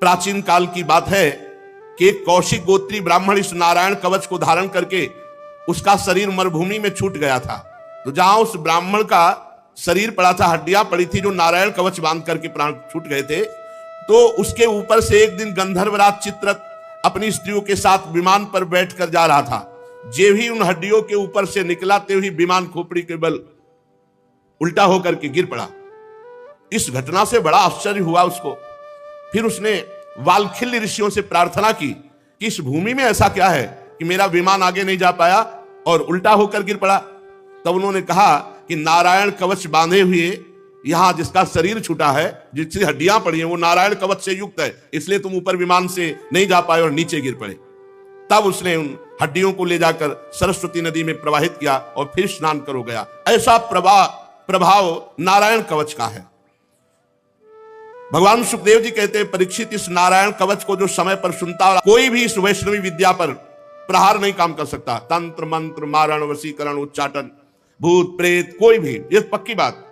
प्राचीन काल की बात है कि एक कौशिक गोत्री ब्राह्मण इस नारायण कवच को धारण करके उसका शरीर मरुभूमि में छूट गया था। तो जहां उस ब्राह्मण का शरीर पड़ा था, हड्डियां पड़ी थी, जो नारायण कवच बांध करके प्राण छूट गए थे, तो उसके ऊपर से एक दिन गंधर्वराज चित्ररथ अपनी स्त्रियों के साथ विमान पर बैठकर जा रहा था। जे भी उन हड्डियों के ऊपर से निकला, ते ही विमान खोपड़ी के बल उल्टा होकर के गिर पड़ा। इस घटना से बड़ा आश्चर्य हुआ उसको। फिर उसने वाल्खिल्य ऋषियों से प्रार्थना की कि इस भूमि में ऐसा क्या है कि मेरा विमान आगे नहीं जा पाया और उल्टा होकर गिर पड़ा। तब उन्होंने कहा कि नारायण कवच बांधे हुए यहां जिसका शरीर छूटा है, जिसकी हड्डियां पड़ी हैं, वो नारायण कवच से युक्त है, इसलिए तुम ऊपर विमान से नहीं जा पाए और नीचे गिर पड़े। तब उसने उन हड्डियों को ले जाकर सरस्वती नदी में प्रवाहित किया और फिर स्नान करो गया। ऐसा प्रभाव नारायण कवच का है। भगवान सुखदेव जी कहते हैं, परीक्षित, इस नारायण कवच को जो समय पर सुनता, और कोई भी इस वैष्णवी विद्या पर प्रहार नहीं काम कर सकता। तंत्र मंत्र मारण वशीकरण उच्चाटन भूत प्रेत कोई भी, ये पक्की बात।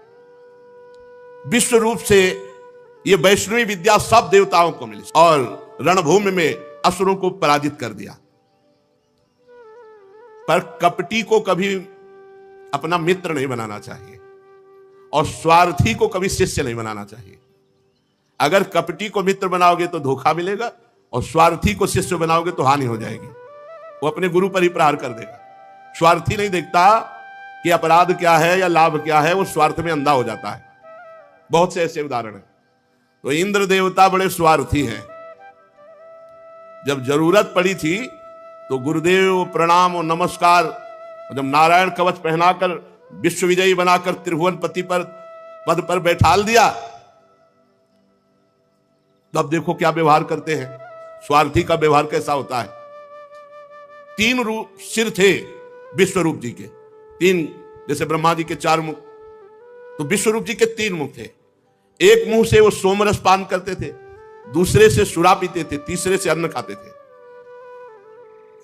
विश्व रूप से ये वैष्णवी विद्या सब देवताओं को मिली और रणभूमि में असुरों को पराजित कर दिया। पर कपटी को कभी अपना मित्र नहीं बनाना चाहिए और स्वार्थी को कभी शिष्य नहीं बनाना चाहिए। अगर कपटी को मित्र बनाओगे तो धोखा मिलेगा और स्वार्थी को शिष्य बनाओगे तो हानि हो जाएगी। वो अपने गुरु पर ही प्रहार कर देगा। स्वार्थी नहीं देखता कि अपराध क्या है या लाभ क्या है, वो स्वार्थ में अंधा हो जाता है। बहुत से ऐसे उदाहरण हैं। तो इंद्र देवता बड़े स्वार्थी हैं। जब जरूरत पड़ी थी तो गुरुदेव प्रणाम और नमस्कार, जब नारायण कवच पहनाकर विश्व विजयी बनाकर त्रिभुवनपति पर पद पर बैठाल दिया, तब देखो क्या व्यवहार करते हैं। स्वार्थी का व्यवहार कैसा होता है। 3 सिर थे विश्वरूप जी के, 3, जैसे ब्रह्मा जी के 4 मुख, तो विश्वरूप जी के 3 मुख थे। एक मुंह से वो सोमरस पान करते थे, दूसरे से सुरा पीते थे, तीसरे से अन्न खाते थे।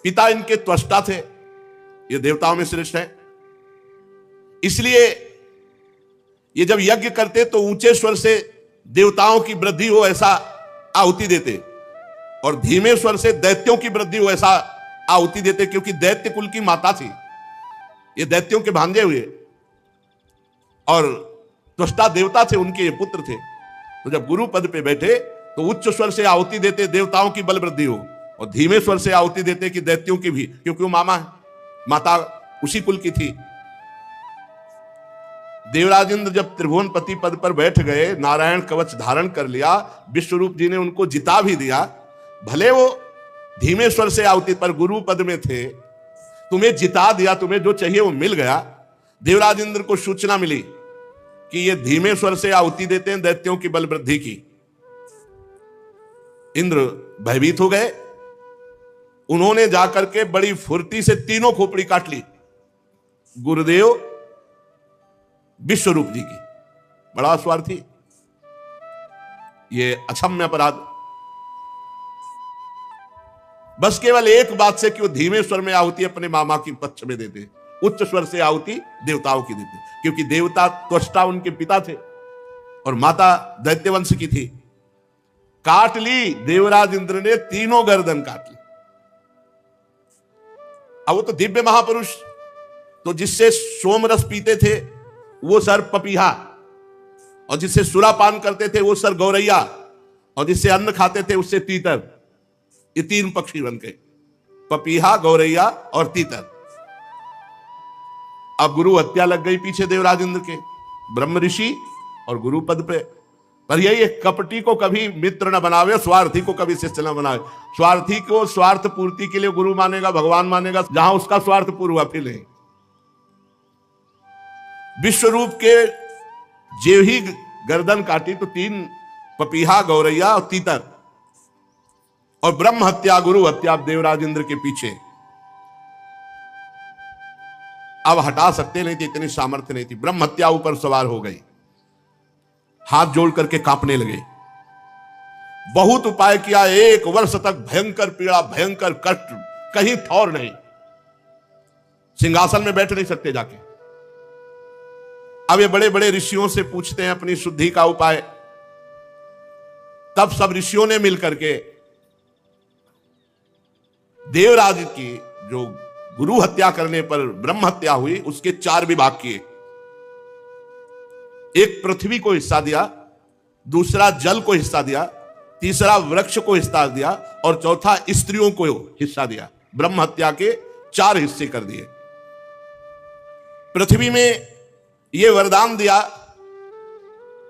पिता इनके त्वष्टा थे, ये देवताओं में श्रेष्ठ है। इसलिए ये जब यज्ञ करते तो ऊंचे स्वर से देवताओं की वृद्धि हो ऐसा आहुति देते और धीमे स्वर से दैत्यों की वृद्धि हो ऐसा आहुति देते, क्योंकि दैत्य कुल की माता थी, ये दैत्यों के भांजे हुए, और त्वष्टा देवता थे, उनके ये पुत्र थे। तो जब गुरु पद पे बैठे तो उच्च स्वर से आहुति देते देवताओं की बल वृद्धि हो, और धीमे स्वर से आहुति देते कि दैत्यों की भी, क्योंकि वो मामा है, माता उसी कुल की थी। देवराज इंद्र जब त्रिभुवनपति पद पर बैठ गए, नारायण कवच धारण कर लिया, विश्वरूप जी ने उनको जिता भी दिया। भले वो धीमे स्वर से आहुति पर गुरु पद में थे, तुम्हें जिता दिया, तुम्हें जो चाहिए वो मिल गया। देवराज इंद्र को सूचना मिली कि ये धीमे स्वर से आहुति देते हैं दैत्यों की बल वृद्धि की। इंद्र भयभीत हो गए। उन्होंने जाकर के बड़ी फुर्ती से तीनों खोपड़ी काट ली, गुरुदेव विश्वरूप जी की। बड़ा स्वार्थी, ये अक्षम्य अपराध। बस केवल एक बात से कि वो धीमे स्वर में आहुति अपने मामा की पक्ष में देते, उच्च स्वर से आहुति देवताओं की देते, क्योंकि देवता त्वष्टा उनके पिता थे और माता दैत्यवंश की थी। काट ली देवराज इंद्र ने, तीनों गर्दन काट ली। अब वो तो दिव्य महापुरुष, तो जिससे सोमरस पीते थे वो सर पपीहा, और जिससे सुरापान करते थे वो सर गौरैया, और जिससे अन्न खाते थे उससे तीतर। ये 3 पक्षी बन गए, पपीहा, गौरैया और तीतर। अब गुरु हत्या लग गई पीछे देवराज इंद्र के, ब्रह्म ऋषि और गुरु पद पे। पर यही कपटी को कभी मित्र न बनावे, स्वार्थी को कभी शिष्य न बनावे। स्वार्थी को स्वार्थ पूर्ति के लिए गुरु मानेगा, भगवान मानेगा, जहां उसका स्वार्थ पूर्ण हुआ फिर नहीं। विश्वरूप के जे ही गर्दन काटी तो 3 पपीहा, गौरैया और तीतर, और ब्रह्म हत्या, गुरु हत्या देवराज इंद्र के पीछे। अब हटा सकते नहीं थे, इतनी सामर्थ्य नहीं थी। ब्रह्म हत्या ऊपर सवार हो गई, हाथ जोड़ करके कांपने लगे। बहुत उपाय किया, 1 वर्ष तक भयंकर पीड़ा, भयंकर कष्ट, कहीं ठौर नहीं। सिंहासन में बैठ नहीं सकते जाके। अब ये बड़े बड़े ऋषियों से पूछते हैं अपनी शुद्धि का उपाय। तब सब ऋषियों ने मिलकर के देवराज की जो गुरु हत्या करने पर ब्रह्म हत्या हुई उसके 4 विभाग किए। एक पृथ्वी को हिस्सा दिया, दूसरा जल को हिस्सा दिया, तीसरा वृक्ष को हिस्सा दिया और चौथा स्त्रियों को हिस्सा दिया। ब्रह्म हत्या के 4 हिस्से कर दिए। पृथ्वी में यह वरदान दिया,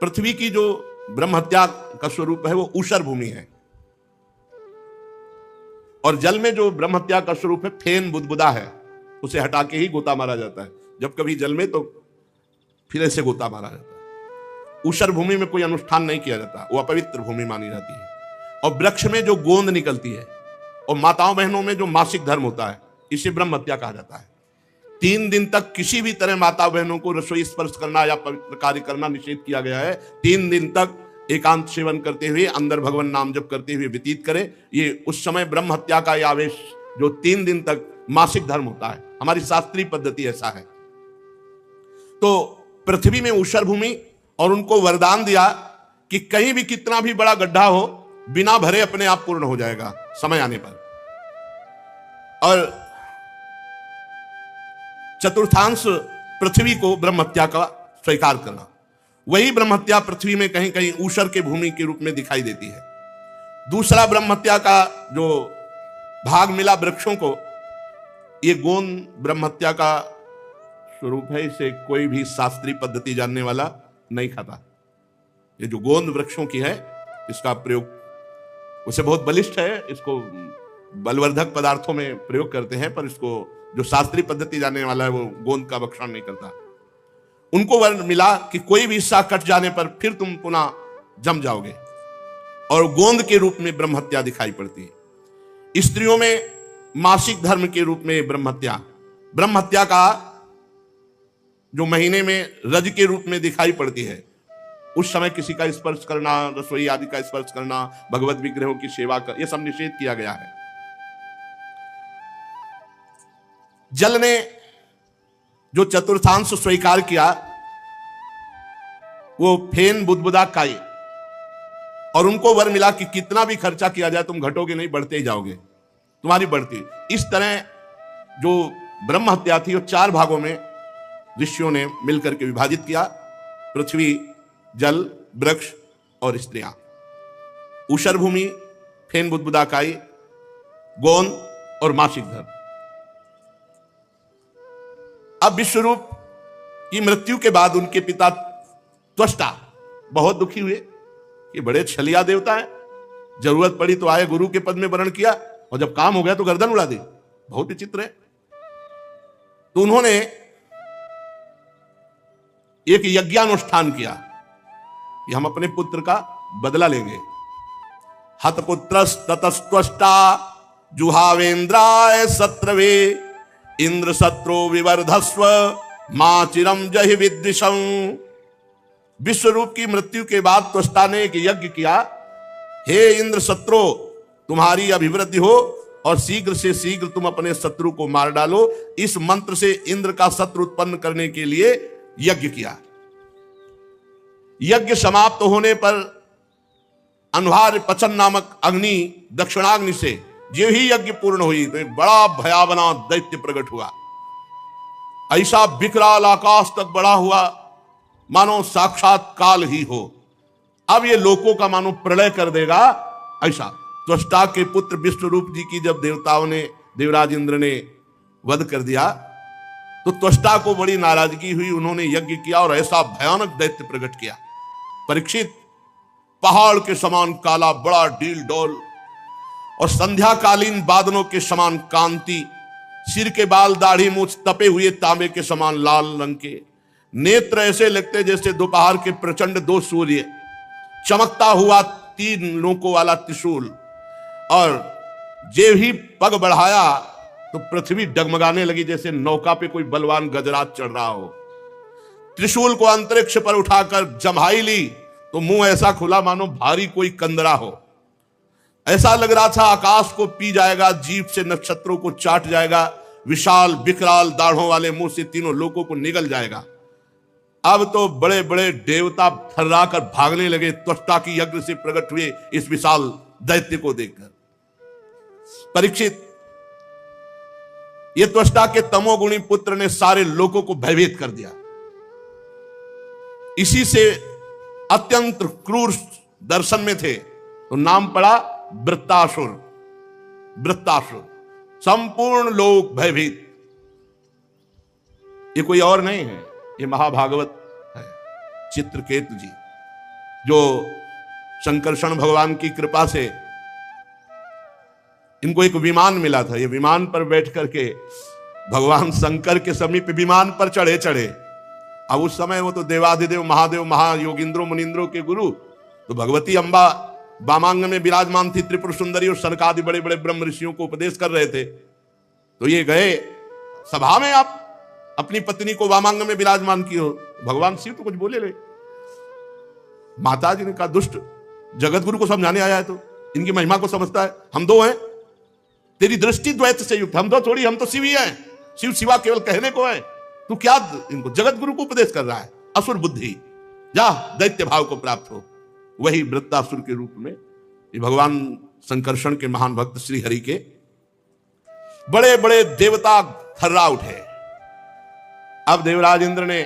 पृथ्वी की जो ब्रह्म हत्या का स्वरूप है वो ऊषर भूमि है, और जल में जो ब्रह्म हत्या का स्वरूप है फेन बुदबुदा है, उसे हटा के ही गोता मारा जाता है। जब कभी जल में तो फिर ऐसे गोता मारा जाता है। ऊषर भूमि में कोई अनुष्ठान नहीं किया जाता, वो अपवित्र भूमि मानी जाती है। और वृक्ष में जो गोंद निकलती है और माताओं बहनों में जो मासिक धर्म होता है, इसे ब्रह्म हत्या कहा जाता है। 3 दिन तक किसी भी तरह माता बहनों को रसोई स्पर्श करना या पवित्र कार्य करना निषेध किया गया है। 3 दिन तक एकांत सेवन करते हुए अंदर भगवान नाम जप करते हुए व्यतीत करे। ये उस समय ब्रह्म हत्या का यह आवेश जो 3 दिन तक मासिक धर्म होता है, हमारी शास्त्रीय पद्धति ऐसा है। तो पृथ्वी में ऊषर भूमि, और उनको वरदान दिया कि कहीं भी कितना भी बड़ा गड्ढा हो बिना भरे अपने आप पूर्ण हो जाएगा समय आने पर। और चतुर्थांश पृथ्वी को ब्रह्म हत्या का स्वीकार करना, वही ब्रह्म हत्या पृथ्वी में कहीं कहीं ऊषर के भूमि के रूप में दिखाई देती है। दूसरा ब्रह्म हत्या का जो भाग मिला वृक्षों को, ये गोंद ब्रह्म हत्या का स्वरूप है। इसे कोई भी शास्त्रीय पद्धति जानने वाला नहीं खाता। ये जो गोंद वृक्षों की है, इसका प्रयोग उसे बहुत बलिष्ठ है, इसको बलवर्धक पदार्थों में प्रयोग करते हैं, पर इसको जो शास्त्रीय पद्धति जानने वाला है वो गोंद का भक्षण नहीं करता। उनको वर्ण मिला कि कोई भी हिस्सा कट जाने पर फिर तुम पुनः जम जाओगे, और गोंद के रूप में ब्रह्म हत्या दिखाई पड़ती है। स्त्रियों में मासिक धर्म के रूप में ब्रह्म हत्या का जो महीने में रज के रूप में दिखाई पड़ती है, उस समय किसी का स्पर्श करना, रसोई आदि का स्पर्श करना, भगवत विग्रहों की सेवा कर, यह सब निषेध किया गया है। जल ने जो चतुर्थांश स्वीकार किया वो फेन बुदबुदा काई, और उनको वर मिला कि कितना भी खर्चा किया जाए तुम घटोगे नहीं, बढ़ते ही जाओगे, तुम्हारी बढ़ती। इस तरह जो ब्रह्म हत्या थी वो 4 भागों में ऋषियों ने मिलकर के विभाजित किया। पृथ्वी, जल, वृक्ष और स्त्रियां। ऊषर भूमि, फेन बुदबुदा काई, गोंद और मासिक धर्म। अब विश्वरूप की मृत्यु के बाद उनके पिता त्वष्टा बहुत दुखी हुए कि बड़े छलिया देवता है, जरूरत पड़ी तो आए गुरु के पद में वर्ण किया, और जब काम हो गया तो गर्दन उड़ा दी। बहुत विचित्र है। तो उन्होंने एक यज्ञानुष्ठान किया कि हम अपने पुत्र का बदला लेंगे। हतपुत्रस्ततस्त्वष्टा जुहावेन्द्राय सत्रवे इंद्र सत्रो विवर्धस्व मां चिरम जहि विद्विषं। विश्वरूप की मृत्यु के बाद त्वष्टा ने एक यज्ञ किया, हे इंद्र सत्रो, तुम्हारी अभिवृद्धि हो और शीघ्र से शीघ्र तुम अपने शत्रु को मार डालो। इस मंत्र से इंद्र का शत्रु उत्पन्न करने के लिए यज्ञ किया। यज्ञ समाप्त होने पर अनवार पचन नामक अग्नि, दक्षिणाग्नि से जो ही यज्ञ पूर्ण हुई तो एक बड़ा भयावना दैत्य प्रकट हुआ। ऐसा विकराल आकाश तक बढ़ा हुआ मानो साक्षात काल ही हो। अब ये लोकों का मानो प्रलय कर देगा। ऐसा त्वष्टा के पुत्र विश्वरूप जी की जब देवताओं ने, देवराज इंद्र ने वध कर दिया तो त्वष्टा को बड़ी नाराजगी हुई। उन्होंने यज्ञ किया और ऐसा भयानक दैत्य प्रकट किया। परीक्षित पहाड़ के समान काला, बड़ा डील डोल और संध्याकालीन बादलों के समान कांति, सिर के बाल, दाढ़ी, मूछ तपे हुए तांबे के समान लाल रंग के, नेत्र ऐसे लगते जैसे दोपहर के प्रचंड 2 सूर्य, चमकता हुआ 3 नोकों वाला त्रिशूल, और जे ही पग बढ़ाया तो पृथ्वी डगमगाने लगी जैसे नौका पे कोई बलवान गजराज चढ़ रहा हो। त्रिशूल को अंतरिक्ष पर उठाकर जम्हाई ली तो मुंह ऐसा खुला मानो भारी कोई कंदरा हो। ऐसा लग रहा था आकाश को पी जाएगा, जीभ से नक्षत्रों को चाट जाएगा, विशाल विकराल दाढ़ों वाले मुंह से तीनों लोगों को निगल जाएगा। अब तो बड़े बड़े देवता थर्रा कर भागने लगे, त्वष्टा की यज्ञ से प्रकट हुए इस विशाल दैत्य को देखकर। परीक्षित, ये त्वष्टा के तमोगुणी पुत्र ने सारे लोगों को भयभीत कर दिया। इसी से अत्यंत क्रूर दर्शन में थे तो नाम पड़ा वृत्तासुर। वृत्तासुर, संपूर्ण लोग भयभीत। ये कोई और नहीं है, ये महाभागवत है, चित्रकेतु जी, जो शंकरषण भगवान की कृपा से इनको एक विमान मिला था। ये विमान पर बैठ करके भगवान शंकर के समीप विमान पर चढ़े। अब उस समय वो तो देवाधिदेव महादेव महायोगिंद्रो मुनिंद्रो के गुरु, तो भगवती अम्बा वामांग में विराजमान थी, त्रिपुर सुंदरी और सनकादि बड़े बड़े ब्रह्म ऋषियों को उपदेश कर रहे थे। तो ये गए सभा में, आप अपनी पत्नी को वामांग में विराजमान की हो, भगवान शिव तो कुछ बोले ले। माता जी ने कहा, दुष्ट, जगत गुरु को समझाने आया है तो इनकी महिमा को समझता है। हम दो हैं, तेरी दृष्टि द्वैत से युक्त, हम दो थोड़ी, हम तो शिव ही हैं। शिव शिवा केवल कहने को है, तू क्या इनको जगत गुरु को उपदेश कर रहा है? असुर बुद्धि, जा दैत्य भाव को प्राप्त हो। वही वृत्तासुर के रूप में ये भगवान शंकरषण के महान भक्त श्री हरि के बड़े बड़े देवता थर्रा उठे। अब देवराज इंद्र ने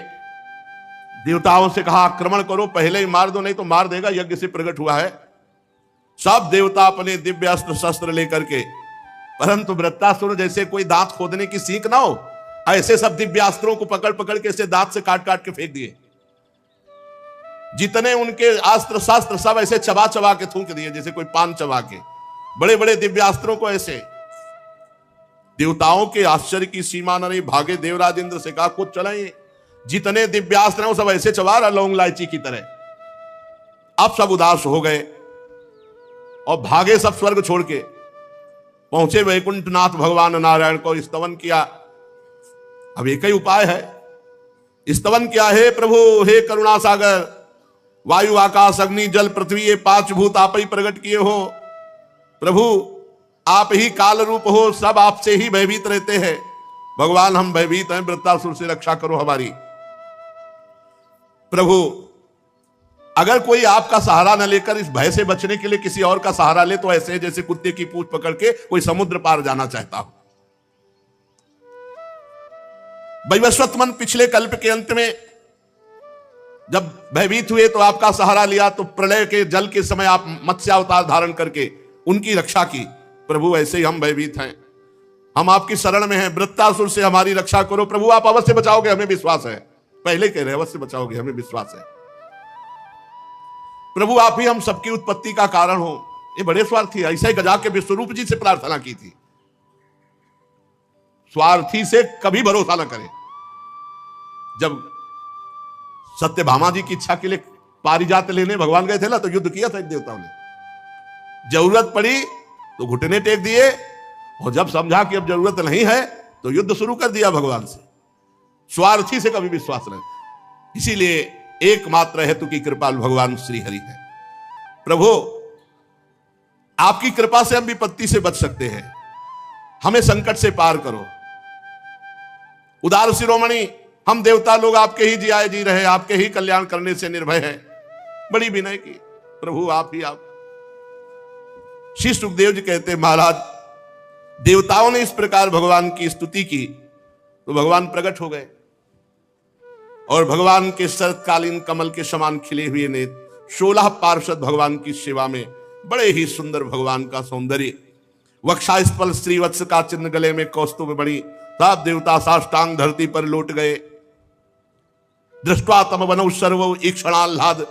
देवताओं से कहा, आक्रमण करो, पहले ही मार दो, नहीं तो मार देगा, यज्ञ से प्रकट हुआ है। सब देवता अपने दिव्य अस्त्र शस्त्र लेकर के, परंतु वृत्तासुर जैसे कोई दांत खोदने की सीख ना हो, ऐसे सब दिव्यास्त्रों को पकड़ पकड़ के ऐसे दांत से काट काट के फेंक दिए। जितने उनके अस्त्र शस्त्र सब ऐसे चबा चबा के थूक दिए, जैसे कोई पान चबा के। बड़े बड़े दिव्यास्त्रों को ऐसे। देवताओं के आश्चर्य की सीमा न रही, भागे देवराज इंद्र से कहा, कुछ चलाइए। जितने दिव्यास्त्र हैं वो सब ऐसे चबा रहा लौंग इलायची की तरह। अब सब उदास हो गए और भागे सब स्वर्ग छोड़ के, पहुंचे वैकुंठनाथ भगवान नारायण को स्तवन किया। अब एक ही उपाय है, स्तवन क्या है? प्रभु हे करुणा सागर, वायु आकाश अग्नि जल पृथ्वी ये पांच भूत आप ही प्रकट किए हो। प्रभु आप ही काल रूप हो, सब आपसे ही भयभीत रहते हैं। भगवान हम भयभीत हैं, वृत्तासुर से रक्षा करो हमारी। प्रभु अगर कोई आपका सहारा न लेकर इस भय से बचने के लिए किसी और का सहारा ले तो ऐसे जैसे कुत्ते की पूंछ पकड़ के कोई समुद्र पार जाना चाहता हो। वैवस्वत मन पिछले कल्प के अंत में जब भयभीत हुए तो आपका सहारा लिया, तो प्रलय के जल के समय आप मत्स्यावतार धारण करके उनकी रक्षा की। प्रभु ऐसे ही हम भयभीत हैं, हम आपकी शरण में हैं, वृत्तासुर से हमारी रक्षा करो। प्रभु आप अवश्य बचाओगे, हमें विश्वास है। पहले कह रहे अवश्य बचाओगे, हमें विश्वास है। प्रभु आप ही हम सबकी उत्पत्ति का कारण हो। ये बड़े स्वार्थी, ऐसा ही गजा के विश्वरूप जी से प्रार्थना की थी। स्वार्थी से कभी भरोसा न करें। जब सत्यभामा जी की इच्छा के लिए पारिजात लेने भगवान गए थे ना, तो युद्ध किया था देवताओं ने। जरूरत पड़ी तो घुटने टेक दिए, और जब समझा कि अब जरूरत नहीं है तो युद्ध शुरू कर दिया भगवान से। स्वार्थी से कभी विश्वास नहीं। इसीलिए एकमात्र हेतु की कृपाल भगवान श्री हरि है। प्रभु आपकी कृपा से हम विपत्ति से बच सकते हैं, हमें संकट से पार करो। उदार शिरोमणि, हम देवता लोग आपके ही जियाए जी रहे, आपके ही कल्याण करने से निर्भय है। बड़ी विनय की, प्रभु आप ही आप। श्री सुखदेव जी कहते, महाराज देवताओं ने इस प्रकार भगवान की स्तुति की तो भगवान प्रकट हो गए, और भगवान के शरतकालीन कमल के समान खिले हुए नेत्र, 16 पार्षद भगवान की सेवा में, बड़े ही सुंदर भगवान का सौंदर्य, वक्षास्थल श्रीवत्स का चिन्ह, गले में कौस्तुभ मणि, सब देवता साष्टांग धरती पर लौट गए। दृष्ट्वा तम वनौ सर्वौ ईक्षणाल्लाद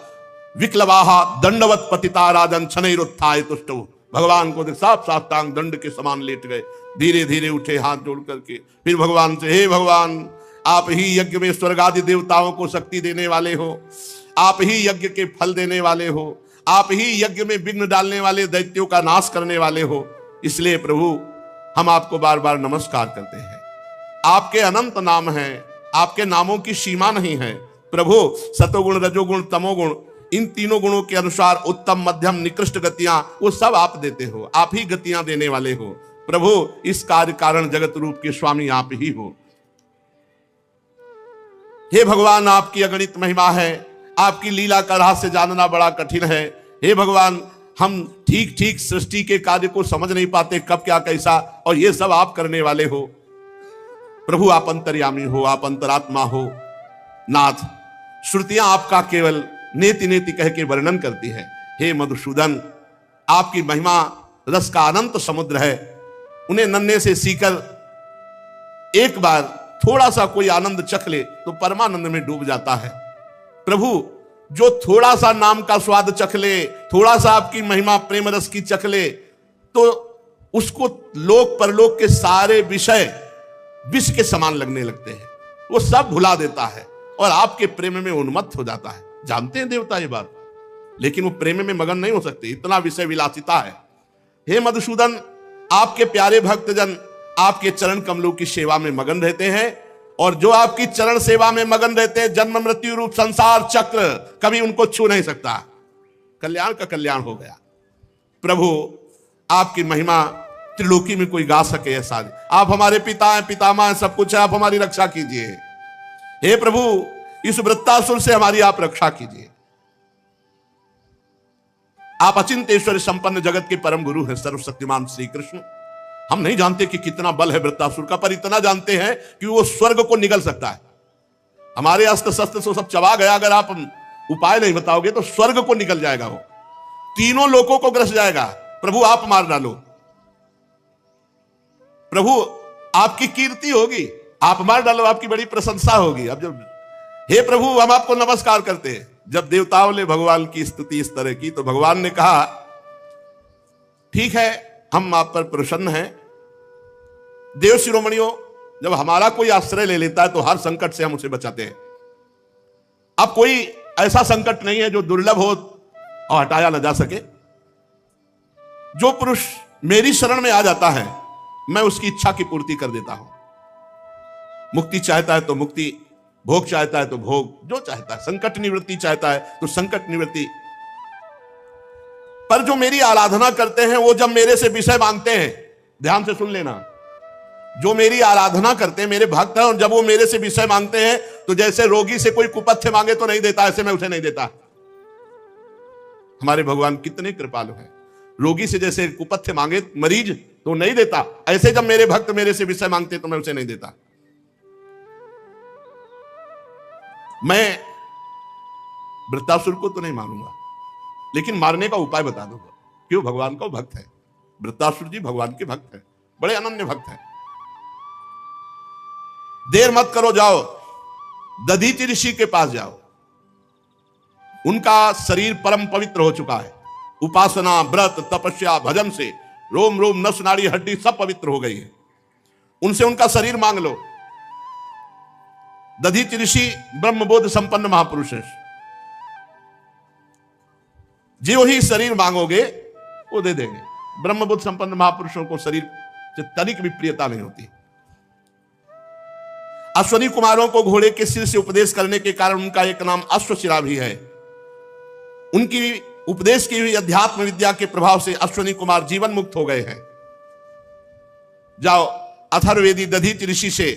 विक्लवाहा दंडवत पतिता राजन शनैरुत्थाय तुष्टौ। भगवान को देख सब साष्टांग दंड के समान लेट गए, धीरे धीरे उठे हाथ जोड़ करके। फिर भगवान से, हे भगवान आप ही यज्ञ में स्वर्ग आदि देवताओं को शक्ति देने वाले हो, आप ही यज्ञ के फल देने वाले हो, आप ही यज्ञ में विघ्न डालने वाले दैत्यों का नाश करने वाले हो। इसलिए प्रभु हम आपको बार बार नमस्कार करते हैं। आपके अनंत नाम हैं, आपके नामों की सीमा नहीं है। प्रभु सतोगुण रजोगुण तमोगुण इन तीनों गुणों के अनुसार उत्तम मध्यम निकृष्ट गतियां वो सब आप देते हो, आप ही गतियां देने वाले हो। प्रभु इस कार्य कारण जगत रूप के स्वामी आप ही हो। हे भगवान, आपकी अगणित महिमा है, आपकी लीला का रहस्य जानना बड़ा कठिन है। हे भगवान, हम ठीक ठीक सृष्टि के कार्य को समझ नहीं पाते, कब क्या कैसा, और ये सब आप करने वाले हो। प्रभु, आप अंतर्यामी हो, आप अंतरात्मा हो। नाथ, श्रुतियां आपका केवल नेति नेति कह के वर्णन करती है। हे मधुसूदन, आपकी महिमा रस का अनंत समुद्र है। उन्हें नन्हे से सीकर एक बार थोड़ा सा कोई आनंद चख ले तो परमानंद में डूब जाता है। प्रभु, जो थोड़ा सा नाम का स्वाद चख ले, थोड़ा सा आपकी महिमा प्रेम रस की चख ले, तो उसको लोक परलोक के सारे विषय विष के समान लगने लगते हैं, वो सब भुला देता है और आपके प्रेम में उन्मत्त हो जाता है। जानते हैं देवता ये बात, लेकिन वो प्रेम में मगन नहीं हो सकते, इतना विषय विलासिता है। हे मधुसूदन, आपके प्यारे भक्तजन आपके चरण कमलों की सेवा में मगन रहते हैं, और जो आपकी चरण सेवा में मगन रहते हैं, जन्म मृत्यु रूप संसार चक्र कभी उनको छू नहीं सकता। कल्याण का कल्याण हो गया। प्रभु, आपकी महिमा त्रिलोकी में कोई गा सके ऐसा। आप हमारे पिता हैं, पितामह हैं, सब कुछ है, आप हमारी रक्षा कीजिए। हे प्रभु, इस वृत्तासुर से हमारी आप रक्षा कीजिए। आप अचिंतेश्वर संपन्न जगत के परम गुरु हैं, सर्वशक्तिमान श्री कृष्ण। हम नहीं जानते कि कितना बल है वृत्तासुर का, पर इतना जानते हैं कि वो स्वर्ग को निगल सकता है। हमारे अस्त्र शस्त्र से सब चबा गया, अगर आप उपाय नहीं बताओगे तो स्वर्ग को निकल जाएगा, वो तीनों लोकों को ग्रस जाएगा। प्रभु, आप मार डालो। प्रभु, आपकी कीर्ति होगी, आप मार डालो, आपकी बड़ी प्रशंसा होगी। अब जब हे प्रभु, हम आपको नमस्कार करते हैं। जब देवताओं ने भगवान की स्तुति इस तरह की, तो भगवान ने कहा, ठीक है, हम आप पर प्रसन्न हैं। देव शिरोमणियों, जब हमारा कोई आश्रय ले लेता है तो हर संकट से हम उसे बचाते हैं। अब कोई ऐसा संकट नहीं है जो दुर्लभ हो और हटाया न जा सके। जो पुरुष मेरी शरण में आ जाता है, मैं उसकी इच्छा की पूर्ति कर देता हूं। मुक्ति चाहता है तो मुक्ति, भोग चाहता है तो भोग, जो चाहता है, संकट निवृत्ति चाहता है तो संकट निवृत्ति। पर जो मेरी आराधना करते हैं, वो जब मेरे से विषय मांगते हैं, ध्यान से सुन लेना, जो मेरी आराधना करते हैं, मेरे भक्त हैं, और जब वो मेरे से विषय मांगते हैं, तो जैसे रोगी से कोई कुपथ्य मांगे तो नहीं देता, ऐसे मैं उसे नहीं देता। हमारे भगवान कितने कृपालु हैं। रोगी से जैसे कुपथ्य मांगे मरीज तो नहीं देता, ऐसे जब मेरे भक्त मेरे से विषय मांगते तो मैं उसे नहीं देता। मैं वृत्तासुर को तो नहीं मारूंगा, लेकिन मारने का उपाय बता दूंगा। क्यों? भगवान का भक्त है। वृत्तासुर जी भगवान के भक्त हैं, बड़े अनन्य भक्त हैं। देर मत करो, जाओ दधीचि ऋषि के पास जाओ। उनका शरीर परम पवित्र हो चुका है। उपासना, व्रत, तपस्या, भजन से रोम रोम, नस, नाड़ी, हड्डी सब पवित्र हो गई है। उनसे उनका शरीर मांग लो। दधीचि ऋषि ब्रह्मबोध संपन्न महापुरुष है। जो ही शरीर मांगोगे वो दे देंगे। ब्रह्मबोध संपन्न महापुरुषों को शरीर से तनिक भी प्रियता नहीं होती। अश्वनी कुमारों को घोड़े के सिर से उपदेश करने के कारण उनका एक नाम अश्वशिरा भी है। उनकी उपदेश की हुई अध्यात्म विद्या के प्रभाव से अश्वनी कुमार जीवन मुक्त हो गए हैं। जाओ अथर्ववेदी दधीचि ऋषि से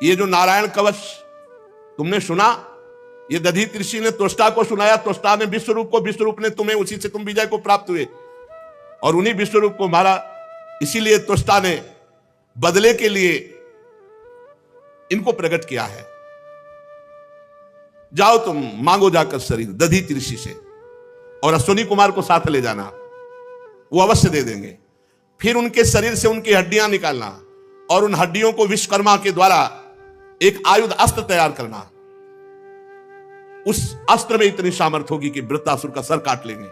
ये जो नारायण कवच तुमने सुना, ये दधीचि ऋषि ने त्वष्टा को सुनाया, त्वष्टा ने विश्वरूप को, विश्वरूप ने तुम्हें, उसी से तुम विजय को प्राप्त हुए और उन्हीं विश्वरूप को मारा। इसीलिए त्वष्टा ने बदले के लिए इनको प्रकट किया है। जाओ तुम मांगो जाकर शरीर दधीचि ऋषि से, और अश्वनी कुमार को साथ ले जाना, वो अवश्य दे देंगे। फिर उनके शरीर से उनकी हड्डियां निकालना और उन हड्डियों को विश्वकर्मा के द्वारा एक आयुध अस्त्र तैयार करना। उस अस्त्र में इतनी सामर्थ्य होगी कि वृत्तासुर का सर काट लेंगे,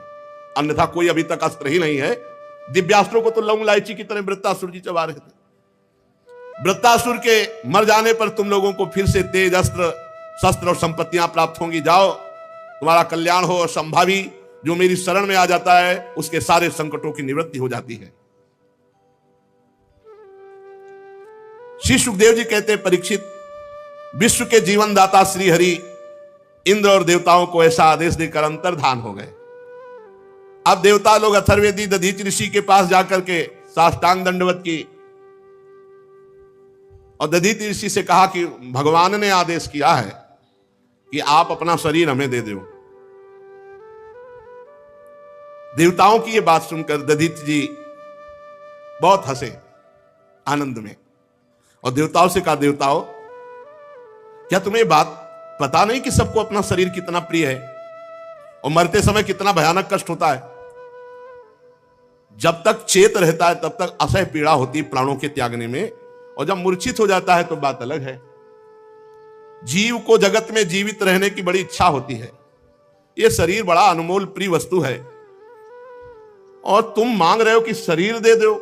अन्यथा कोई अभी तक अस्त्र ही नहीं है। दिव्यास्त्रों को तो लौंग इलायची की तरह वृत्तासुर जी चबा रहे थे। वृत्तासुर के मर जाने पर तुम लोगों को फिर से तेज अस्त्र, शस्त्र और संपत्तियां प्राप्त होंगी। जाओ, तुम्हारा कल्याण हो। और संभावी जो मेरी शरण में आ जाता है उसके सारे संकटों की निवृत्ति हो जाती है। श्री सुखदेव जी कहते हैं, परीक्षित, विश्व के जीवन दाता श्री हरि इंद्र और देवताओं को ऐसा आदेश देकर अंतर्धान हो गए। अब देवता लोग अथर्ववेदी दधीचि ऋषि के पास जाकर के साष्टांग दंडवत की और दधीचि ऋषि से कहा कि भगवान ने आदेश किया है कि आप अपना शरीर हमें दे दो। देवताओं की यह बात सुनकर दधीचि जी बहुत हंसे आनंद में, और देवताओं से कहा, देवताओं क्या तुम्हें बात पता नहीं कि सबको अपना शरीर कितना प्रिय है और मरते समय कितना भयानक कष्ट होता है? जब तक चेत रहता है तब तक असह्य पीड़ा होती है प्राणों के त्यागने में, और जब मूर्छित हो जाता है तो बात अलग है। जीव को जगत में जीवित रहने की बड़ी इच्छा होती है। यह शरीर बड़ा अनमोल प्रिय वस्तु है और तुम मांग रहे हो कि शरीर दे दो।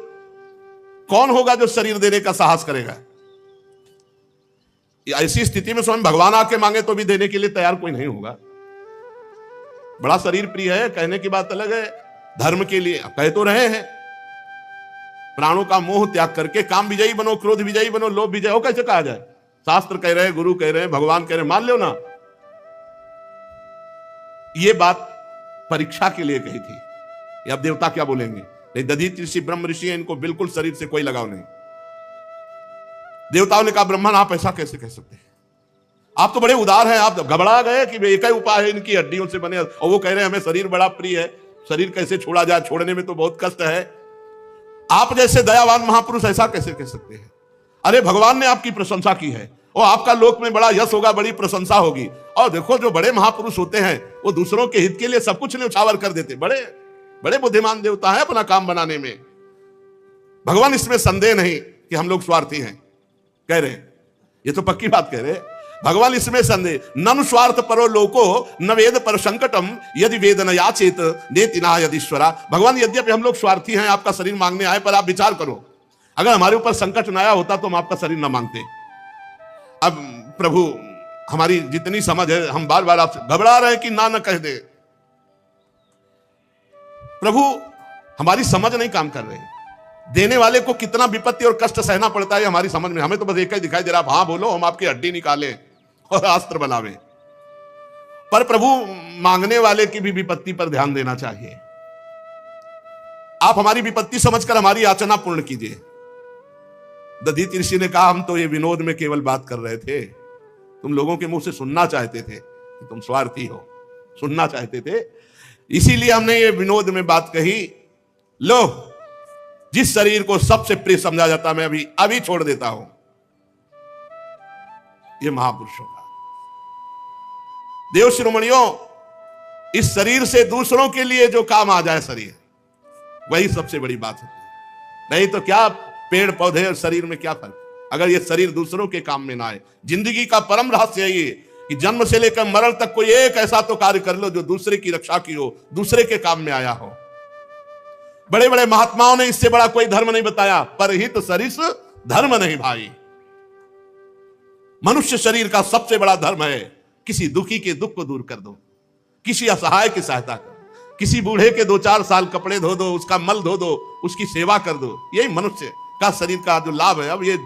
कौन होगा जो शरीर देने का साहस करेगा? ऐसी स्थिति में स्वयं भगवान आके मांगे तो भी देने के लिए तैयार कोई नहीं होगा। बड़ा शरीर प्रिय है, कहने की बात अलग है। धर्म के लिए कह तो रहे हैं, प्राणों का मोह त्याग करके काम विजयी बनो, क्रोध विजयी बनो, लोभ विजय हो। कैसे कहा जाए? शास्त्र कह रहे हैं, गुरु कह रहे हैं, भगवान कह रहे हैं, मान लो ना। ये बात परीक्षा के लिए कही थी। अब देवता क्या बोलेंगे? नहीं, दधीचि ऋषि ब्रह्म ऋषि है, इनको बिल्कुल शरीर से कोई लगाव नहीं। देवताओं ने कहा, ब्रह्मन आप ऐसा कैसे कह सकते हैं? आप तो बड़े उदार हैं। आप घबरा गए कि एक ही उपाय है, इनकी हड्डियों से बने, और वो कह रहे हैं हमें शरीर बड़ा प्रिय है, शरीर कैसे छोड़ा जाए? छोड़ने में तो बहुत कष्ट है। आप जैसे दयावान महापुरुष ऐसा कैसे कह सकते हैं? अरे भगवान ने आपकी प्रशंसा की है और आपका लोक में बड़ा यश होगा, बड़ी प्रशंसा होगी। और देखो जो बड़े महापुरुष होते हैं वो दूसरों के हित के लिए सब कुछ न्यौछावर कर देते। बड़े बड़े बुद्धिमान देवता है अपना काम बनाने में। भगवान इसमें संदेह नहीं कि हम लोग स्वार्थी हैं, कह रहे हैं, ये तो पक्की बात कह रहे हैं भगवान, इसमें संदेह ननु स्वार्थ परो लोको न वेद पर संकटम यदि वेद न याचेत नेतिना यदीश्वरा। भगवान यद्यपि हम लोग स्वार्थी हैं, आपका शरीर मांगने आए, पर आप विचार करो, अगर हमारे ऊपर संकट न आया होता तो हम आपका शरीर न मांगते। अब प्रभु हमारी जितनी समझ है, हम बार बार आपसे घबरा रहे हैं कि ना न कह दे। प्रभु हमारी समझ नहीं काम कर रही। देने वाले को कितना विपत्ति और कष्ट सहना पड़ता है हमारी समझ में। हमें तो बस एक ही दिखाई दे रहा, हाँ बोलो, हम आपकी हड्डी निकालें और अस्त्र बनावे। पर प्रभु मांगने वाले की भी विपत्ति पर ध्यान देना चाहिए। आप हमारी विपत्ति समझकर हमारी याचना पूर्ण कीजिए। दधीचि ऋषि ने कहा, हम तो ये विनोद में केवल बात कर रहे थे, तुम लोगों के मुंह से सुनना चाहते थे कि तुम स्वार्थी हो, सुनना चाहते थे, इसीलिए हमने ये विनोद में बात कही। लो, जिस शरीर को सबसे प्रिय समझा जाता मैं अभी छोड़ देता हूं। ये महापुरुषों का देव शिरोमणियों, इस शरीर से दूसरों के लिए जो काम आ जाए शरीर, वही सबसे बड़ी बात है। नहीं तो क्या पेड़ पौधे और शरीर में क्या फर्क, अगर ये शरीर दूसरों के काम में ना आए। जिंदगी का परम रहस्य ये कि जन्म से लेकर मरण तक कोई एक ऐसा तो कार्य कर लो जो दूसरे की रक्षा की हो, दूसरे के काम में आया हो। बड़े बड़े महात्माओं ने इससे बड़ा कोई धर्म नहीं बताया। परहित सरिस धर्म नहीं भाई। मनुष्य शरीर का सबसे बड़ा धर्म है किसी दुखी के दुख को दूर कर दो, किसी असहाय की सहायता करो, किसी बूढ़े के 2-4 साल कपड़े धो दो, उसका मल धो दो, उसकी सेवा कर दो। यही मनुष्य का शरीर का जो लाभ है। अब ये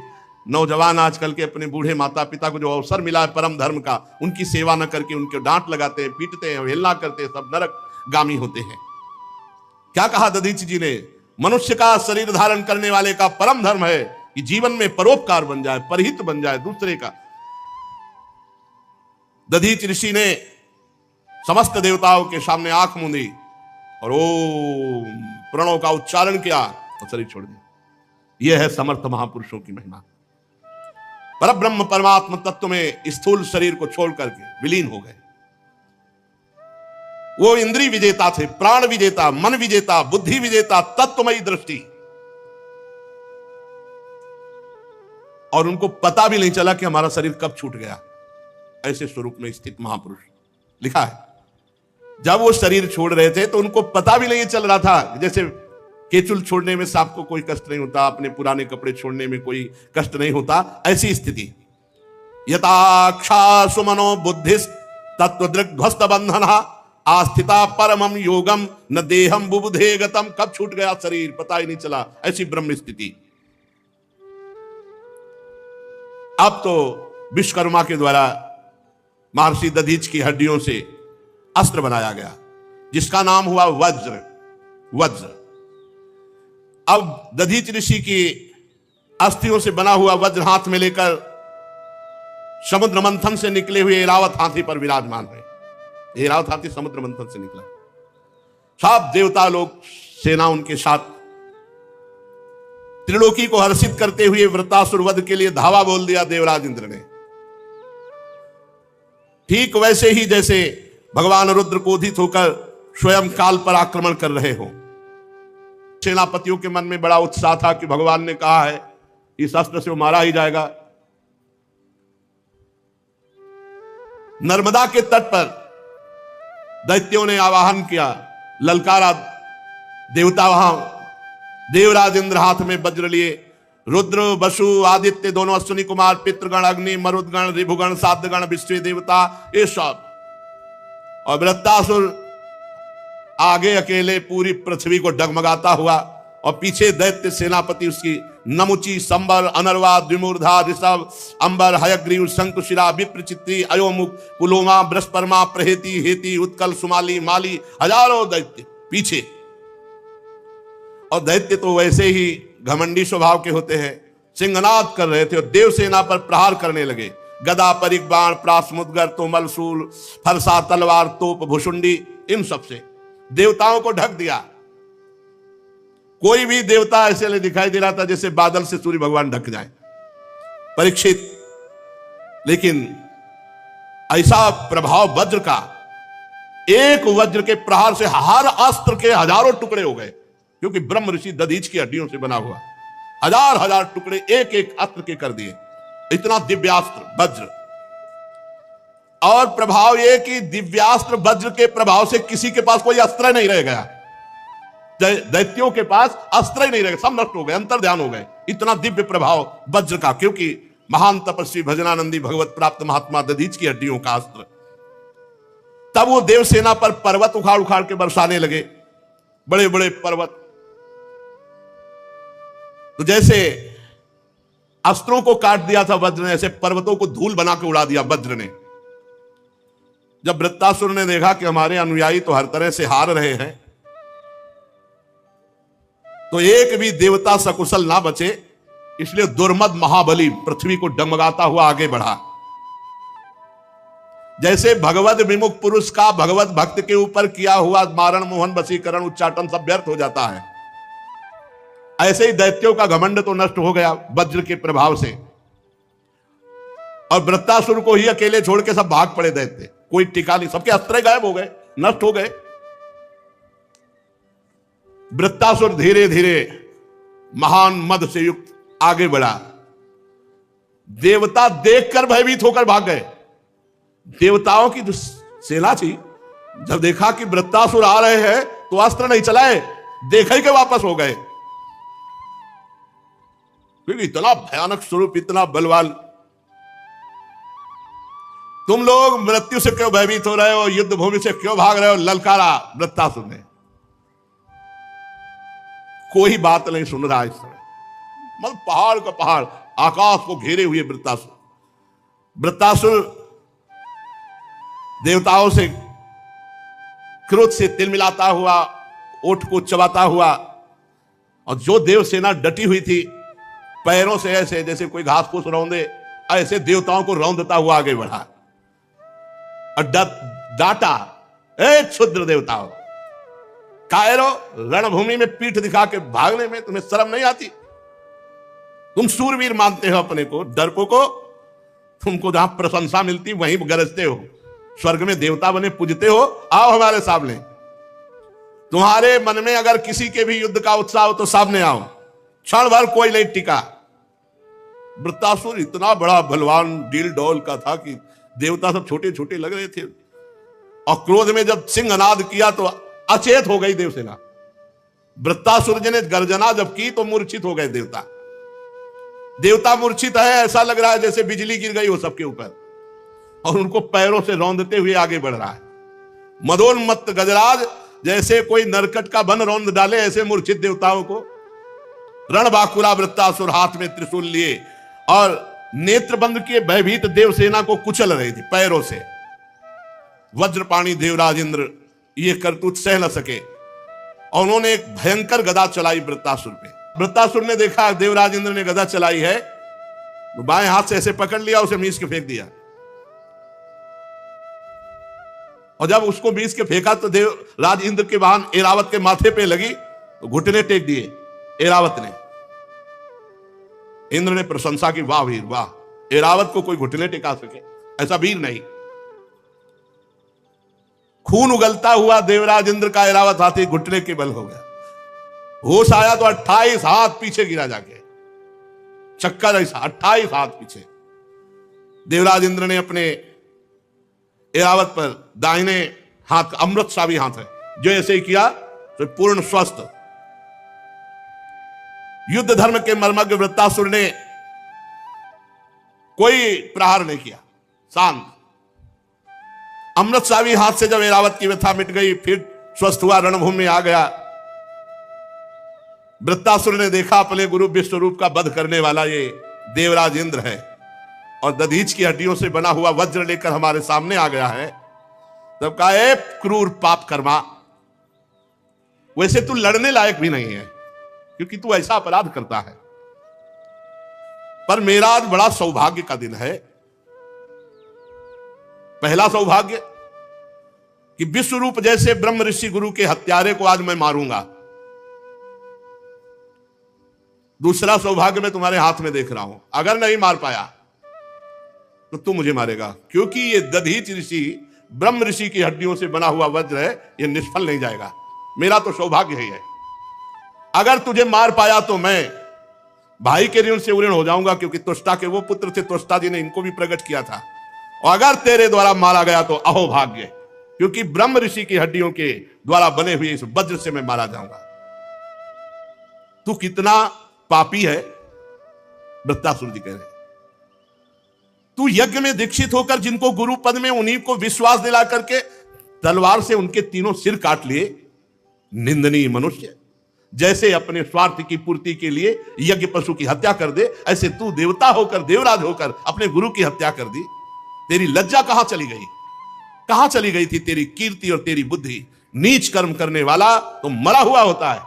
नौजवान आजकल के अपने बूढ़े माता पिता को जो अवसर मिला है परम धर्म का, उनकी सेवा न करके उनके डांट लगाते हैं, पीटते हैं, हेलना करते हैं, सब नरक गामी होते हैं। क्या कहा दधीचि जी ने? मनुष्य का शरीर धारण करने वाले का परम धर्म है कि जीवन में परोपकार बन जाए, परहित बन जाए दूसरे का। दधीचि ऋषि ने समस्त देवताओं के सामने आंख मूंदी और ओम प्रणव का उच्चारण किया और शरीर छोड़ दिया। यह है समर्थ महापुरुषों की महिमा। परब्रह्म परमात्म तत्व में स्थूल शरीर को छोड़ करके विलीन हो गए। वो इंद्रिय विजेता थे, प्राण विजेता, मन विजेता, बुद्धि विजेता, तत्वमयी दृष्टि। और उनको पता भी नहीं चला कि हमारा शरीर कब छूट गया। ऐसे स्वरूप में स्थित महापुरुष लिखा है। जब वो शरीर छोड़ रहे थे तो उनको पता भी नहीं चल रहा था। जैसे केचुल छोड़ने में सांप को कोई कष्ट नहीं होता, अपने पुराने कपड़े छोड़ने में कोई कष्ट नहीं होता, ऐसी स्थिति। यथाक्षा सुमनो बुद्धिस तत्वदृग्ध्वस्त बंधना आस्थिता परमम योगम न देहम बुबुधे गतम। कब छूट गया शरीर पता ही नहीं चला, ऐसी ब्रह्म स्थिति। अब तो विश्वकर्मा के द्वारा महर्षि दधीचि की हड्डियों से अस्त्र बनाया गया जिसका नाम हुआ वज्र। अब दधीचि ऋषि की अस्थियों से बना हुआ वज्र हाथ में लेकर समुद्र मंथन से निकले हुए ऐरावत हाथी पर विराजमान है। ऐरावत हाथी समुद्र मंथन से निकला, सब देवता लोग सेना उनके साथ। त्रिलोकी को हर्षित करते हुए वृत्तासुर वध के लिए धावा बोल दिया देवराज इंद्र ने। ठीक वैसे ही जैसे भगवान रुद्र क्रोधित होकर स्वयं काल पर आक्रमण कर रहे हो। सेनापतियों के मन में बड़ा उत्साह था कि भगवान ने कहा है इस अस्त्र से वो मारा ही जाएगा। नर्मदा के तट पर दैत्यों ने आवाहन किया, ललकारा, देवता वहां। देवराज इंद्र हाथ में वज्र लिए, रुद्र वसु आदित्य दोनों अश्विनी कुमार, पितृगण, अग्नि, मरुदगण, रिभुगण, साध्यगण, विश्व देवता, ये सब। और वृत्तासुर आगे अकेले पूरी पृथ्वी को डगमगाता हुआ, और पीछे दैत्य सेनापति उसकी नमुची, संबर, अनर्वा, द्विमूर्धा, ऋषभ, अंबर, हयग्रीव, शंकुशिरा, विप्रचित्री, अयोमुख, पुलोमा, बृहस्परमा, प्रहेति, हेति, उत्कल, सुमाली, माली, हजारों दैत्य पीछे। और दैत्य तो वैसे ही घमंडी स्वभाव के होते हैं, सिंहनाद कर रहे थे और देवसेना पर प्रहार करने लगे। गदा, परिक, बाण, प्रास, मुद्गर, तोमल, शूल, फरसा, तलवार, तोप, भुषुंडी, इन सब से देवताओं को ढक दिया। कोई भी देवता ऐसे नहीं दिखाई दे रहा था जैसे बादल से सूर्य भगवान ढक जाए। परीक्षित, लेकिन ऐसा प्रभाव वज्र का, एक वज्र के प्रहार से हर अस्त्र के हजारों टुकड़े हो गए, क्योंकि ब्रह्म ऋषि दधीच की हड्डियों से बना हुआ, हजार हजार टुकड़े एक एक अस्त्र के कर दिए। इतना दिव्यास्त्र वज्र। और प्रभाव यह कि दिव्यास्त्र वज्र के प्रभाव से किसी के पास कोई अस्त्र नहीं रह गया। दैत्यों के पास अस्त्र ही नहीं रह गए, सब नष्ट हो गए, अंतर्ध्यान हो गए। इतना दिव्य प्रभाव वज्र का, क्योंकि महान तपस्वी भजनानंदी भगवत प्राप्त महात्मा दधीच की हड्डियों का अस्त्र। तब वो देवसेना पर पर्वत उखाड़ उखाड़ के बरसाने लगे, बड़े बड़े पर्वत। तो जैसे अस्त्रों को काट दिया था वज्र ने, ऐसे पर्वतों को धूल बना के उड़ा दिया वज्र ने। जब वृत्तासुर ने देखा कि हमारे अनुयायी तो हर तरह से हार रहे हैं, तो एक भी देवता सकुशल ना बचे, इसलिए दुर्मद महाबली पृथ्वी को डगमगाता हुआ आगे बढ़ा। जैसे भगवत विमुख पुरुष का भगवत भक्त के ऊपर किया हुआ मारण, मोहन, वशीकरण, उच्चाटन सब व्यर्थ हो जाता है, ऐसे ही दैत्यों का घमंड तो नष्ट हो गया वज्र के प्रभाव से। और वृत्तासुर को ही अकेले छोड़ के सब भाग पड़े दैत्य, कोई टिका नहीं, सबके अस्त्र गायब हो गए, नष्ट हो गए। वृत्तासुर धीरे धीरे महान मद से युक्त आगे बढ़ा। देवता देखकर भयभीत होकर भाग गए। देवताओं की जो सेना थी, जब देखा कि वृत्तासुर आ रहे हैं तो अस्त्र नहीं चलाए, देखा ही के वापस हो गए, क्योंकि इतना भयानक स्वरूप, इतना बलवान। तुम लोग मृत्यु से क्यों भयभीत हो रहे हो, युद्ध भूमि से क्यों भाग रहे हो, ललकारा वृत्तासुर ने। कोई बात नहीं सुन रहा इस समय, मतलब पहाड़ का पहाड़, आकाश को घेरे हुए वृत्तासुर। वृत्तासुर देवताओं से क्रोध से तिल मिलाता हुआ, ओठ को चबाता हुआ, और जो देवसेना डटी हुई थी, पैरों से ऐसे जैसे कोई घास फूस रौंदे, ऐसे देवताओं को रौंदता हुआ आगे बढ़ा और डांटा, ए क्षुद्र देवताओं, कायरो, रणभूमि में पीठ दिखा के भागने में तुम्हें शर्म नहीं आती? तुम सूरवीर मानते हो अपने को, डरपोको, तुमको जहां प्रशंसा मिलती वहीं गरजते हो, स्वर्ग में देवता बने पूजते हो, आओ हमारे सामने। तुम्हारे मन में अगर किसी के भी युद्ध का उत्साह हो तो सामने आओ, क्षण भर कोई नहीं टिका। वृत्तासुर इतना बड़ा बलवान डील डोल का था कि देवता सब छोटे छोटे लग रहे थे, और क्रोध में जब सिंहनाद किया तो अचेत हो गई देवसेना। वृत्तासुर जी ने गर्जना जब की तो मूर्छित हो गए देवता। देवता मूर्छित है, ऐसा लग रहा है जैसे बिजली गिर गई हो सबके ऊपर, और उनको पैरों से रौंदते हुए आगे बढ़ रहा है। मदोन्मत्त गजराज जैसे कोई नरकट का बन रौंद डाले, ऐसे मूर्छित देवताओं को। रणबाकुरा वृत्तासुर हाथ में त्रिशूल लिए और नेत्र बंद किए भयभीत देवसेना को कुचल रही थी पैरों से। वज्रपाणी देवराज इंद्र ये करतूत सह न सके, और उन्होंने एक भयंकर गदा चलाई वृत्तासुर पे। वृत्तासुर ने देखा देवराज इंद्र ने गदा चलाई है, तो बाएं हाथ से ऐसे पकड़ लिया, उसे मीस के फेंक दिया। और जब उसको मीस के फेंका तो देवराज इंद्र के वाहन ऐरावत के माथे पे लगी, तो घुटने टेक दिए ऐरावत ने। इंद्र ने प्रशंसा की, वाह वीर वाह, ऐरावत को कोई घुटने टिका सके, ऐसा वीर नहीं। खून उगलता हुआ देवराज इंद्र का ऐरावत हाथी घुटने के बल हो गया। होश आया तो 28 हाथ पीछे गिरा जाके, चक्कर ऐसा 28 हाथ पीछे। देवराज इंद्र ने अपने ऐरावत पर दाहिने हाथ, अमृत सावी हाथ है, जो ऐसे ही किया तो पूर्ण स्वस्थ। युद्ध धर्म के मर्मज्ञ वृत्तासुर ने कोई प्रहार नहीं किया, शांत। अमृत सावी हाथ से जब ऐरावत की व्यथा मिट गई, फिर स्वस्थ हुआ, रणभूमि में आ गया। वृत्तासुर ने देखा अपने गुरु विश्वरूप का वध करने वाला ये देवराज इंद्र है, और दधीच की हड्डियों से बना हुआ वज्र लेकर हमारे सामने आ गया है। तब कहा, ए क्रूर पाप कर्मा, वैसे तू लड़ने लायक भी नहीं है, क्योंकि तू ऐसा अपराध करता है। पर मेरा आज बड़ा सौभाग्य का दिन है। पहला सौभाग्य कि विश्वरूप जैसे ब्रह्म ऋषि गुरु के हत्यारे को आज मैं मारूंगा। दूसरा सौभाग्य मैं तुम्हारे हाथ में देख रहा हूं, अगर नहीं मार पाया तो तू मुझे मारेगा, क्योंकि ये दधीच ऋषि ब्रह्म ऋषि की हड्डियों से बना हुआ वज्र है, ये निष्फल नहीं जाएगा। मेरा तो सौभाग्य ही है। अगर तुझे मार पाया तो मैं भाई के ऋण से उऋण हो जाऊंगा, क्योंकि त्वष्टा के वो पुत्र थे, त्वष्टा जी ने इनको भी प्रकट किया था। और अगर तेरे द्वारा मारा गया तो अहोभाग्य, क्योंकि ब्रह्म ऋषि की हड्डियों के द्वारा बने हुए इस वज्र से मैं मारा जाऊंगा। तू कितना पापी है, वृत्तासुर जी कह रहे। तू यज्ञ में दीक्षित होकर जिनको गुरु पद में, उन्हीं को विश्वास दिला करके तलवार से उनके तीनों सिर काट लिए। निंदनीय मनुष्य, जैसे अपने स्वार्थ की पूर्ति के लिए यज्ञ पशु की हत्या कर दे, ऐसे तू देवता होकर, देवराज होकर अपने गुरु की हत्या कर दी। तेरी लज्जा कहां चली गई? कहां चली गई थी तेरी कीर्ति और तेरी बुद्धि? नीच कर्म करने वाला तो मरा हुआ होता है,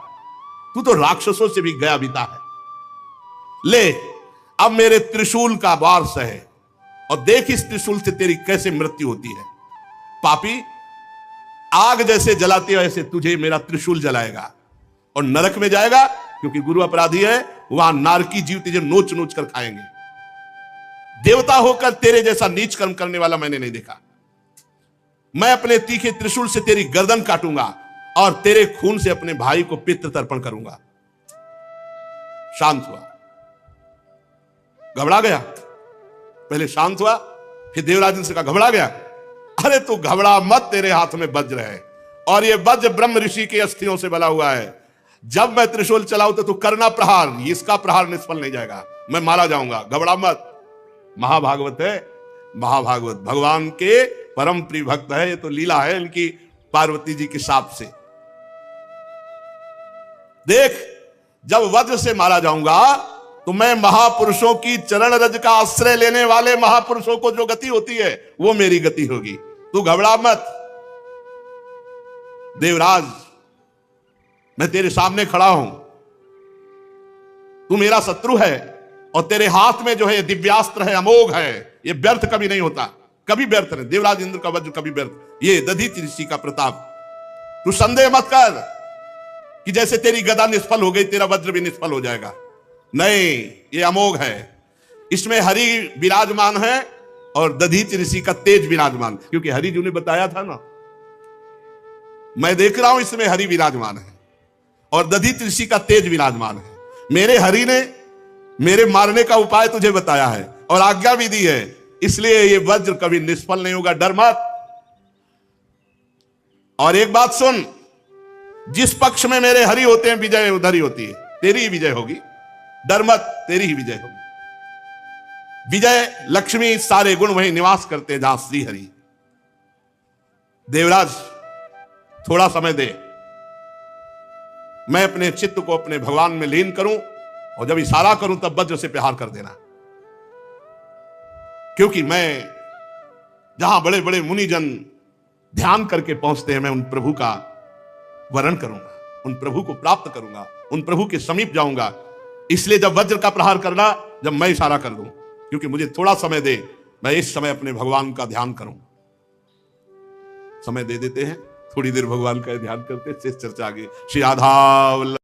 तू तो राक्षसों से भी गया बीता है। ले, अब मेरे त्रिशूल का वार सहे, और देख इस त्रिशूल से तेरी कैसे मृत्यु होती है। पापी, आग जैसे जलाती है ऐसे तुझे मेरा त्रिशूल जलाएगा, और नरक में जाएगा, क्योंकि गुरु अपराधी है। वहां नारकी जीव तुझे नोच नोच कर खाएंगे। देवता होकर तेरे जैसा नीच कर्म करने वाला मैंने नहीं देखा। मैं अपने तीखे त्रिशूल से तेरी गर्दन काटूंगा, और तेरे खून से अपने भाई को पितृ तर्पण करूंगा। शांत हुआ, घबरा गया। पहले शांत हुआ, फिर देवराज से कहा, घबरा गया? अरे तू घबरा मत, तेरे हाथ में वज्र है, और ये वज्र ब्रह्म ऋषि की अस्थियों से बना हुआ है। जब मैं त्रिशूल चलाऊं तो तू करना प्रहार, इसका प्रहार निष्फल नहीं जाएगा, मैं मारा जाऊंगा। घबरा मत। महाभागवत है, महाभागवत भगवान के परम प्रिय भक्त है। ये तो लीला है इनकी पार्वती जी के साप से। देख, जब वज्र से मारा जाऊंगा तो मैं महापुरुषों की चरण रज का आश्रय लेने वाले महापुरुषों को जो गति होती है वो मेरी गति होगी। तू घबरा मत। देवराज, मैं तेरे सामने खड़ा हूं, तू मेरा शत्रु है, और तेरे हाथ में जो है दिव्यास्त्र है, अमोघ है, ये व्यर्थ कभी नहीं होता, कभी व्यर्थ नहीं। देवराज इंद्र का वज्र कभी व्यर्थ, ये दधीच ऋषि का प्रताप। तू संदेह मत कर कि जैसे तेरी गदा निष्फल हो गई, तेरा वज्र भी निष्फल हो जाएगा। नहीं, ये अमोघ है, इसमें हरि विराजमान है, और दधीच ऋषि का तेज विराजमान, क्योंकि हरि जी ने बताया था ना, मैं देख रहा हूं इसमें हरि विराजमान है, और दधीच ऋषि का तेज विराजमान है। मेरे हरि ने मेरे मारने का उपाय तुझे बताया है, और आज्ञा भी दी है, इसलिए ये वज्र कभी निष्फल नहीं होगा, डर मत। और एक बात सुन, जिस पक्ष में मेरे हरि होते हैं विजय उधर ही होती है, तेरी ही विजय होगी, डर मत, तेरी ही विजय होगी। विजय लक्ष्मी सारे गुण वहीं निवास करते हैं जहां श्री हरि। देवराज, थोड़ा समय दे, मैं अपने चित्त को अपने भगवान में लीन करूं, और जब इशारा करूं तब वज्र से प्रहार कर देना, क्योंकि मैं जहां बड़े बड़े मुनिजन ध्यान करके पहुंचते हैं, मैं उन प्रभु का वरण करूंगा, उन प्रभु को प्राप्त करूंगा, उन प्रभु के समीप जाऊंगा। इसलिए जब वज्र का प्रहार करना, जब मैं इशारा कर दूं, क्योंकि मुझे थोड़ा समय दे, मैं इस समय अपने भगवान का ध्यान करूं। समय दे देते हैं, थोड़ी देर भगवान का ध्यान करते, शेष चर्चा आगे। श्री राधा